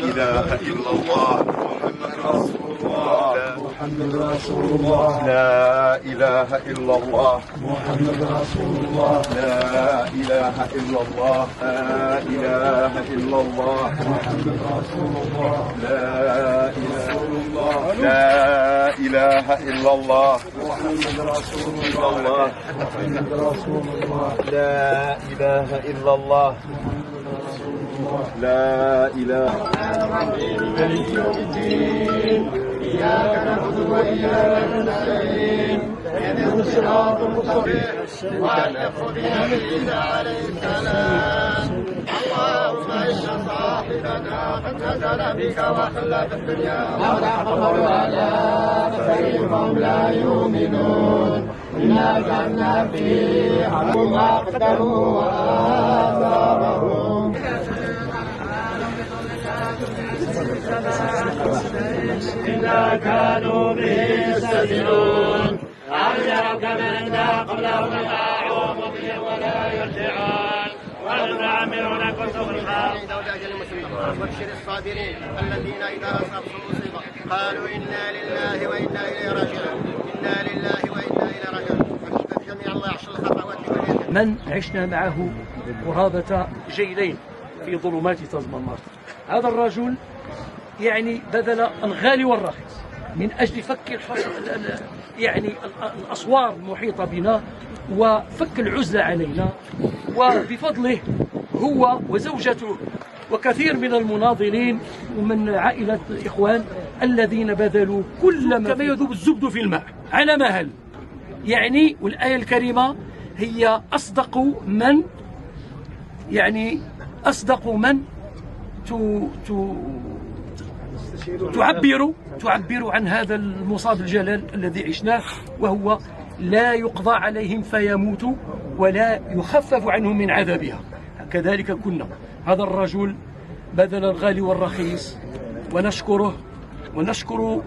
إله إلا الله محمد رسول الله. لا إله إلا الله محمد رسول الله. لا إله إلا الله. لا إله إلا الله محمد رسول الله. لا إله إلا الله محمد رسول الله. محمد رسول الله. لا إله إلا الله. لا إله مالك يوم الدين. إياك نعبد وإياك نستعين. اهدنا الصراط المستقيم صراط الذين عليه السلام. اللهم إن صاحبنا قد نزل بك وخلت الدنيا وتحفظ على فإنهم لا يؤمنون. إنا جعلنا في عدو ما قدروا وآثارهم. إذا كانوا به يستهزئون. ألم يروا كما أهلكنا قبلهم أطاعوا مضيا ولا يرجعون. ونعمرونكم سخرا. وبشر الصابرين الذين إذا أصابتهم مصيبة قالوا إنا لله وإنا إليه راجعون. إنا لله وإنا إليه راجعون. جميع الله يحشر الخطوات من عشنا معه قرابة جيلين في ظلمات تزمنار. هذا الرجل يعني بذل الغالي والرخيص من أجل فك الأسوار المحيطة بنا وفك العزلة علينا، وبفضله هو وزوجته وكثير من المناضلين ومن عائلة إخوان الذين بذلوا كل ما كما يذوب الزبد في الماء على مهل. يعني والآية الكريمة هي أصدق من تعبر عن هذا المصاب الجلال الذي عشناه، وهو لا يقضى عليهم فيموتوا ولا يخفف عنهم من عذابها. كذلك كنا. هذا الرجل بذل الغالي والرخيص، ونشكره ونشكر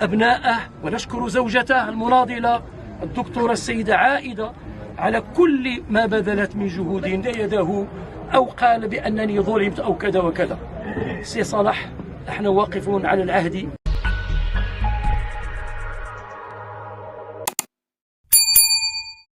أبناءه ونشكر زوجته المناضلة الدكتورة السيدة عائدة على كل ما بذلت من جهود يده، أو قال بأنني ظلمت أو كذا وكذا. سي صلاح، نحن واقفون على العهد